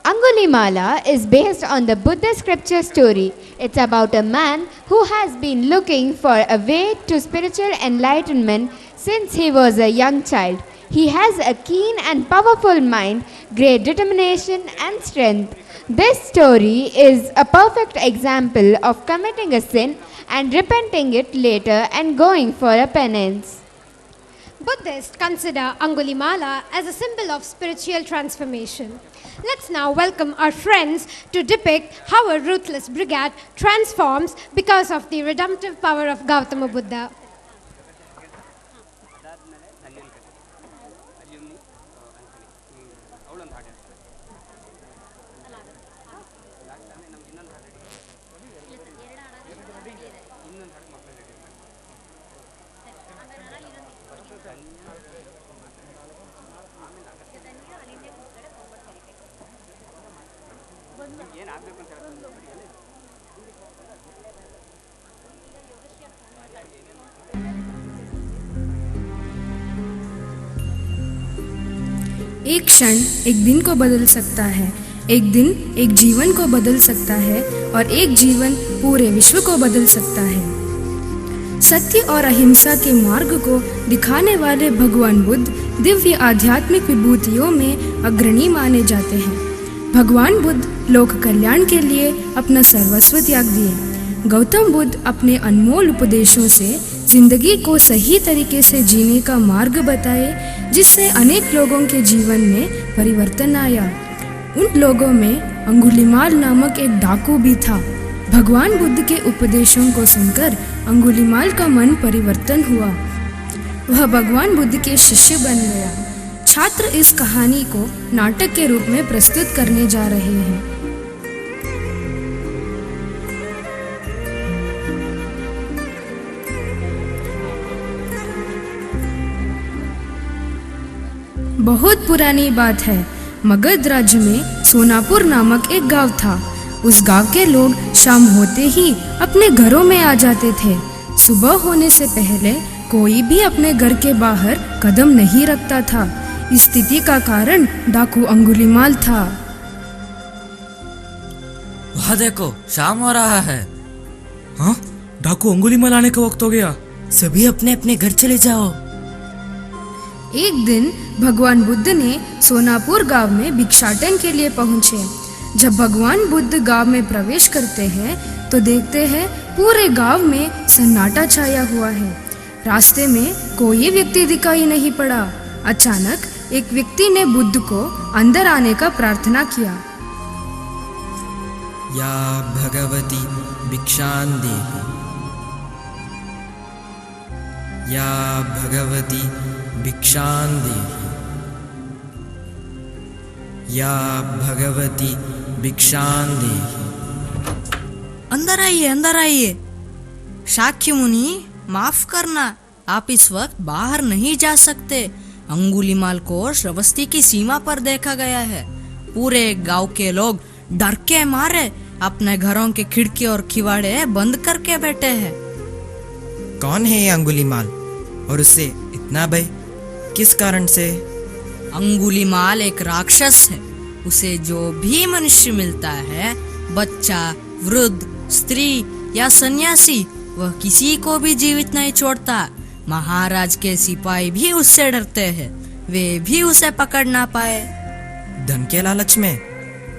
Angulimala is based on the Buddhist scripture story. It's about a man who has been looking for a way to spiritual enlightenment since he was a young child. He has a keen and powerful mind, great determination and strength. This story is a perfect example of committing a sin and repenting it later and going for a penance. Buddhists consider Angulimala as a symbol of spiritual transformation. Let's now welcome our friends to depict how a ruthless brigand transforms because of the redemptive power of Gautama Buddha. एक क्षण एक दिन को बदल सकता है, एक दिन एक जीवन को बदल सकता है और एक जीवन पूरे विश्व को बदल सकता है। सत्य और अहिंसा के मार्ग को दिखाने वाले भगवान बुद्ध दिव्य आध्यात्मिक विभूतियों में अग्रणी माने जाते हैं। भगवान बुद्ध लोक कल्याण के लिए अपना सर्वस्व त्याग दिए। गौतम बुद्ध अपने अनमोल उपदेशों से जिंदगी को सही तरीके से जीने का मार्ग बताए, जिससे अनेक लोगों के जीवन में परिवर्तन आया। उन लोगों में अंगुलीमाल नामक एक डाकू भी था। भगवान बुद्ध के उपदेशों को सुनकर अंगुलीमाल का मन परिवर्तन हुआ। वह भगवान बुद्ध के शिष्य बन गया। छात्र इस कहानी को नाटक के रूप में प्रस्तुत करने जा रहे हैं। बहुत पुरानी बात है। मगध राज्य में सोनापुर नामक एक गांव था। उस गांव के लोग शाम होते ही अपने घरों में आ जाते थे। सुबह होने से पहले कोई भी अपने घर के बाहर कदम नहीं रखता था। इस स्थिति का कारण डाकू अंगुलीमाल था। वहाँ देखो, शाम हो रहा है। हाँ, डाकू अंगुलीमाल आने का वक्त हो गया। सभी अपने अपने घर चले जाओ। एक दिन भगवान बुद्ध ने सोनापुर गांव में भिक्षाटन के लिए पहुंचे। जब भगवान बुद्ध गांव में प्रवेश करते हैं तो देखते हैं पूरे गांव में सन्नाटा छाया हुआ है। रास्ते में कोई व्यक्ति दिखाई नहीं पड़ा। अचानक एक व्यक्ति ने बुद्ध को अंदर आने का प्रार्थना किया। या भगवती भिक्षां देहि, या भगवती भिक्षां देहि, या भगवती भिक्षां देहि। अंदर आइए, अंदर आइए। शाक्य मुनि, माफ करना, आप इस वक्त बाहर नहीं जा सकते। अंगुलीमाल को श्रावस्ती की सीमा पर देखा गया है। पूरे गांव के लोग डर के मारे अपने घरों के खिड़की और किवाड़े बंद करके बैठे हैं। कौन है ये अंगुलीमाल और उससे इतना भय किस कारण से? अंगुलीमाल एक राक्षस है। उसे जो भी मनुष्य मिलता है, बच्चा, वृद्ध, स्त्री या सन्यासी, वह किसी को भी जीवित नहीं छोड़ता। महाराज के सिपाही भी उससे डरते हैं। वे भी उसे पकड़ ना पाए। धन के लालच में?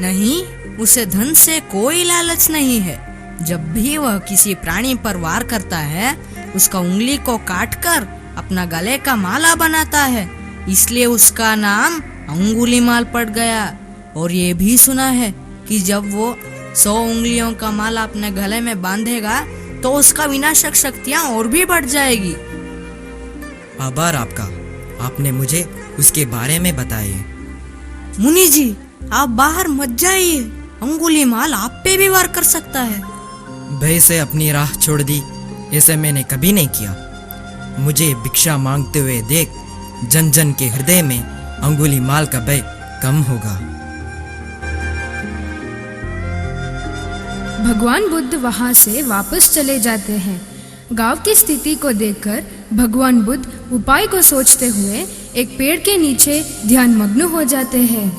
नहीं, उसे धन से कोई लालच नहीं है। जब भी वह किसी प्राणी पर वार करता है, उसका उंगली को काटकर अपना गले का माला बनाता है। इसलिए उसका नाम अंगुलीमाल पड़ गया। और ये भी सुना है कि जब वो 100 उंगलियों का माला अपने गले में बांधेगा तो उसका विनाशक शक्तियाँ और भी बढ़ जाएगी। आभार आपका, आपने मुझे उसके बारे में बताइए। मुनि जी, आप बाहर मत जाइए। अंगुलीमाल आप पे भी वार कर सकता है। भय से अपनी राह छोड़ दी, ऐसे मैंने कभी नहीं किया। मुझे भिक्षा मांगते हुए देख जन जन के हृदय में अंगुलीमाल का भय कम होगा। भगवान बुद्ध वहां से वापस चले जाते हैं। गांव की स्थिति को देखकर भगवान बुद्ध उपाय को सोचते हुए एक पेड़ के नीचे ध्यान मग्न हो जाते हैं।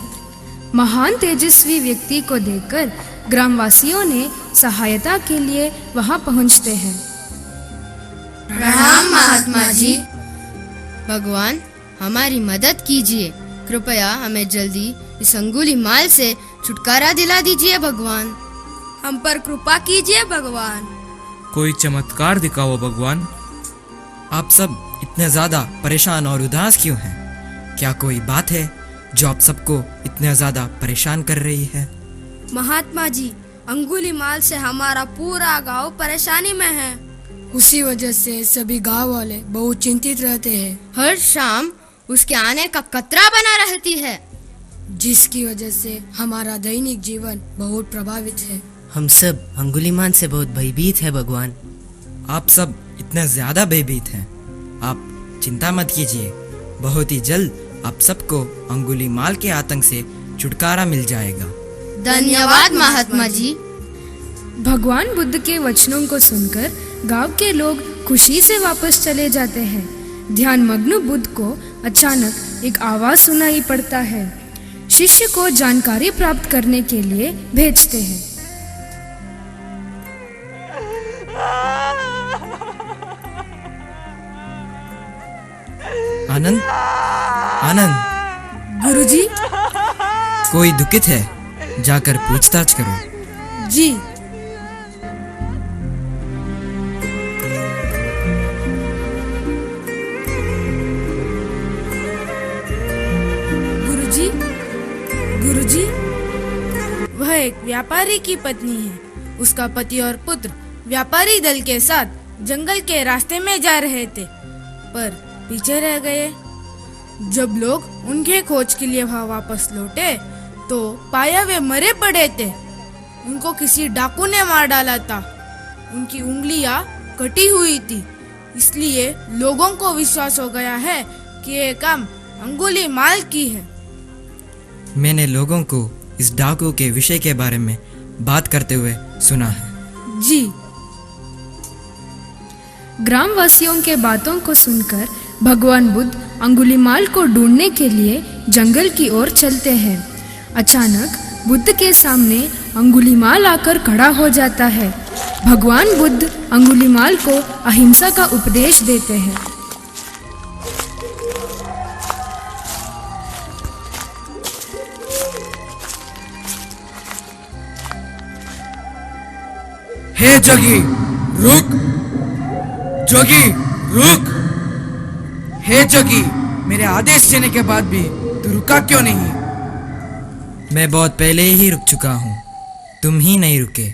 महान तेजस्वी व्यक्ति को देखकर ग्रामवासियों ने सहायता के लिए वहां पहुंचते हैं। प्रणाम महात्मा जी। भगवान हमारी मदद कीजिए, कृपया हमें जल्दी इस अंगुलीमाल से छुटकारा दिला दीजिए भगवान। हम पर कृपा कीजिए भगवान। कोई चमत्कार दिखाओ भगवान। आप सब इतने ज्यादा परेशान और उदास क्यों हैं? क्या कोई बात है जो आप सबको इतना ज्यादा परेशान कर रही है? महात्मा जी, अंगुलीमाल से हमारा पूरा गांव परेशानी में है। उसी वजह से सभी गांव वाले बहुत चिंतित रहते हैं, हर शाम उसके आने का खतरा बना रहती है, जिसकी वजह से हमारा दैनिक जीवन बहुत प्रभावित है। हम सब अंगुलीमाल से बहुत भयभीत है भगवान। आप सब इतने ज्यादा भयभीत हैं। आप चिंता मत कीजिए, बहुत ही जल्द आप सबको अंगुलीमाल के आतंक से छुटकारा मिल जाएगा। धन्यवाद महात्मा जी। भगवान बुद्ध के वचनों को सुनकर गांव के लोग खुशी से वापस चले जाते हैं। ध्यानमग्न बुद्ध को अचानक एक आवाज सुनाई पड़ता है। शिष्य को जानकारी प्राप्त करने के लिए भेजते हैं। आनंद, आनंद। गुरुजी। कोई दुखित है? जाकर पूछताछ करो। जी। गुरुजी, गुरुजी, वह एक व्यापारी की पत्नी है। उसका पति और पुत्र व्यापारी दल के साथ जंगल के रास्ते में जा रहे थे, पर पीछे रह गए। जब लोग उनके खोज के लिए वहां वापस लौटे तो पाया वे मरे पड़े थे। उनको किसी डाकू ने मार डाला था। उनकी उंगलियां कटी हुई थी, इसलिए लोगों को विश्वास हो गया है कि ये काम अंगुलीमाल की है। मैंने लोगों को इस डाकू के विषय के बारे में बात करते हुए सुना है। जी। ग्रामवासियों के बातों को सुनकर भगवान बुद्ध अंगुलीमाल को ढूंढने के लिए जंगल की ओर चलते हैं। अचानक बुद्ध के सामने अंगुलीमाल आकर खड़ा हो जाता है। भगवान बुद्ध अंगुलीमाल को अहिंसा का उपदेश देते हैं। हे जोगी, रुक। जोगी, रुक। हे जोगी, मेरे आदेश देने के बाद भी तू रुका क्यों नहीं? मैं बहुत पहले ही रुक चुका हूँ, तुम ही नहीं रुके।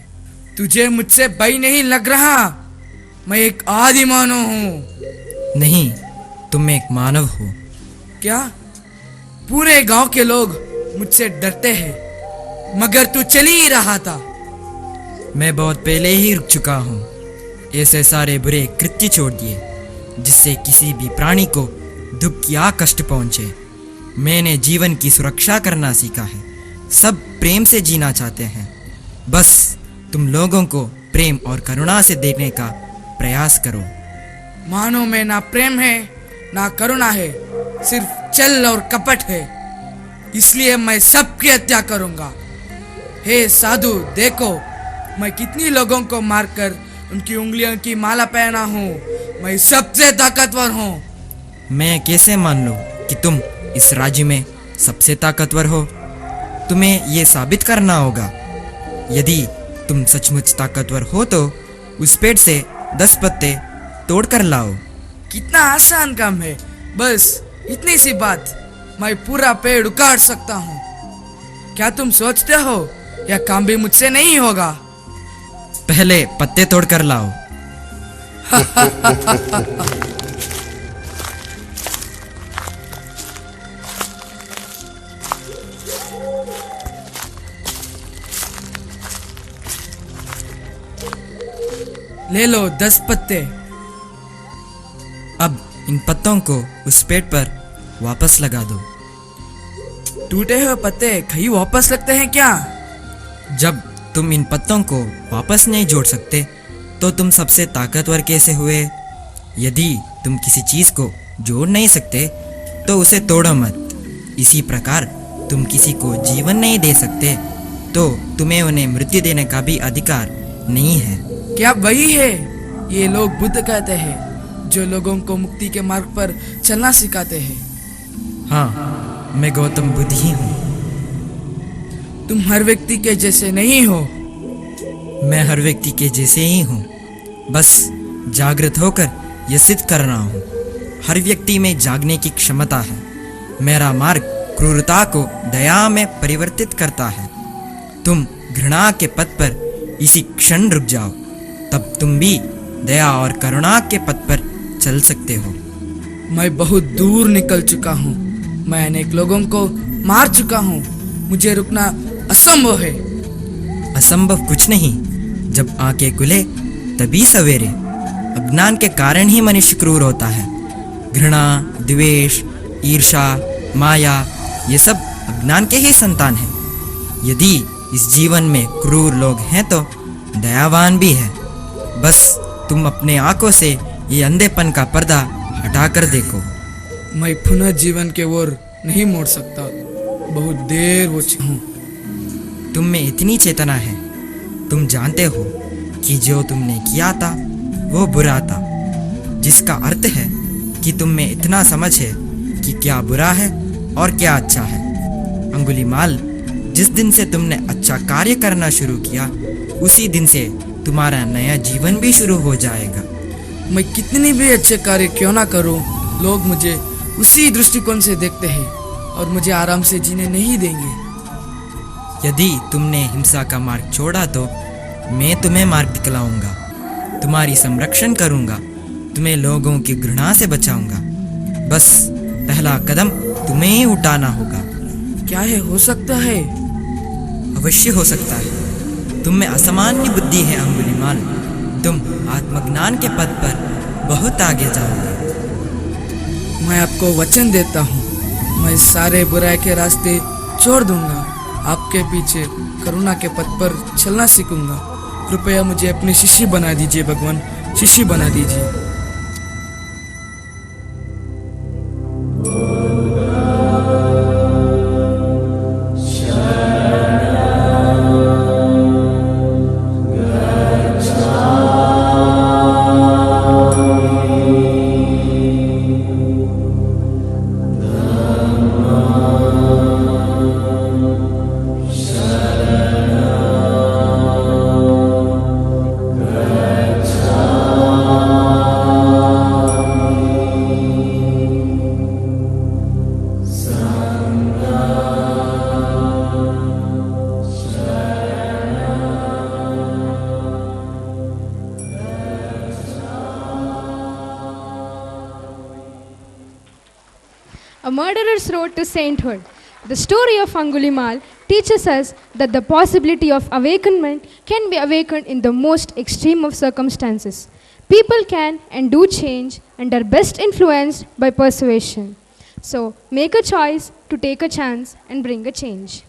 तुझे मुझसे भय नहीं लग रहा? मैं एक आदि मानव हूँ। नहीं, तुम एक मानव हो। क्या? पूरे गांव के लोग मुझसे डरते हैं, मगर तू चल ही रहा था। मैं बहुत पहले ही रुक चुका हूँ। ऐसे सारे बुरे कृत्य छोड़ दिए जिससे किसी भी प्राणी को दुख या कष्ट पहुंचे। मैंने जीवन की सुरक्षा करना सीखा है। सब प्रेम से जीना चाहते हैं। बस तुम लोगों को प्रेम और करुणा से देखने का प्रयास करो। मानो में ना प्रेम है ना करुणा है, सिर्फ छल और कपट है। इसलिए मैं सबकी हत्या करूंगा। हे साधु, देखो मैं कितनी लोगों को मारकर उनकी उंगलियों की माला पहना हूँ। मैं सबसे ताकतवर हूँ। मैं कैसे मान लूं कि तुम इस राज्य में सबसे ताकतवर हो? तुम्हें ये साबित करना होगा। यदि तुम सचमुच ताकतवर हो तो उस पेड़ से 10 पत्ते तोड़ कर लाओ। कितना आसान काम है, बस इतनी सी बात, मैं पूरा पेड़ उखाड़ सकता हूँ। क्या तुम सोचते हो यह काम भी मुझसे नहीं होगा? पहले पत्ते तोड़ कर लाओ। ले लो 10 पत्ते। अब इन पत्तों को उस पेड़ पर वापस लगा दो। टूटे हुए पत्ते कहीं वापस लगते हैं क्या? जब तुम इन पत्तों को वापस नहीं जोड़ सकते तो तुम सबसे ताकतवर कैसे हुए? यदि तुम किसी चीज को जोड़ नहीं सकते तो उसे तोड़ो मत। इसी प्रकार तुम किसी को जीवन नहीं दे सकते तो तुम्हें उन्हें मृत्यु देने का भी अधिकार नहीं है। क्या वही है ये लोग बुद्ध कहते हैं जो लोगों को मुक्ति के मार्ग पर चलना सिखाते हैं? हाँ, मैं गौतम बुद्ध ही हूँ। तुम हर व्यक्ति के जैसे नहीं हो। मैं हर व्यक्ति के जैसे ही हूँ, बस जागृत होकर यह सिद्ध करना हूँ। हर व्यक्ति में जागने की क्षमता है। मेरा मार्ग क्रूरता को दया में परिवर्तित करता है। तुम घृणा के पथ पर इसी क्षण रुक जाओ, तब तुम भी दया और करुणा के पथ पर चल सकते हो। मैं बहुत दूर निकल चुका हूँ। मैं अनेक लोगों को मार चुका हूँ। मुझे रुकना असंभव है। असंभव कुछ नहीं। जब आंखें खुले तभी सवेरे। अज्ञान के कारण ही मनुष्य क्रूर होता है। घृणा, द्वेष, ईर्षा, माया, ये सब अज्ञान के ही संतान हैं। यदि इस जीवन में क्रूर लोग हैं तो दयावान भी है। बस तुम अपने आंखों से ये अंधेपन का पर्दा हटा कर देखो। मैं पुनः जीवन के ओर नहीं मोड़ सकता। बहुत देर हो चुकी हूँ। तुम में इतनी चेतना है। तुम जानते हो कि जो तुमने किया था वो बुरा था, जिसका अर्थ है कि तुम में इतना समझ है कि क्या बुरा है और क्या अच्छा है। अंगुलीमाल, जिस दिन से तुमने अच्छा कार्य करना शुरू किया उसी दिन से तुम्हारा नया जीवन भी शुरू हो जाएगा। मैं कितनी भी अच्छे कार्य क्यों ना करूं, लोग मुझे उसी दृष्टिकोण से देखते हैं और मुझे आराम से जीने नहीं देंगे। यदि तुमने हिंसा का मार्ग छोड़ा तो मैं तुम्हें मार्ग दिखलाऊंगा। तुम्हारी संरक्षण करूंगा। तुम्हें लोगों की घृणा से बचाऊंगा। बस पहला कदम तुम्हें ही उठाना होगा। क्या है हो सकता है? अवश्य हो सकता है। तुम में असामान्य बुद्धि है अंगुलीमाल। तुम आत्मज्ञान के पथ पर बहुत आगे जाओगे। मैं आपको वचन देता हूँ, मैं सारे बुराई के रास्ते छोड़ दूंगा। आपके पीछे करुणा के पथ पर चलना सीखूंगा। कृपया मुझे अपने शिष्य बना दीजिए भगवान, शिष्य बना दीजिए। A Murderer's Road to Sainthood. The story of Angulimal teaches us that the possibility of awakenment can be awakened in the most extreme of circumstances. People can and do change and are best influenced by persuasion. So, make a choice to take a chance and bring a change.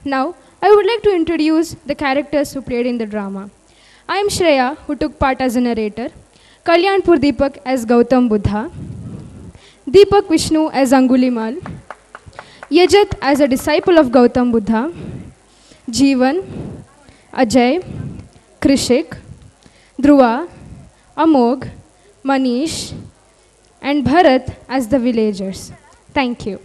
Now, I would like to introduce the characters who played in the drama. I am Shreya, who took part as a narrator, Kalyanpur Deepak as Gautam Buddha, Deepak Vishnu as Angulimal, Yajat as a disciple of Gautam Buddha, Jeevan, Ajay, Krishik, Dhruva, Amog, Manish, and Bharat as the villagers. Thank you.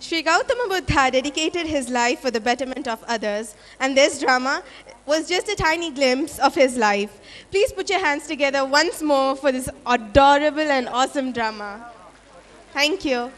Sri Gautama Buddha dedicated his life for the betterment of others, and this drama was just a tiny glimpse of his life. Please put your hands together once more for this adorable and awesome drama. Thank you.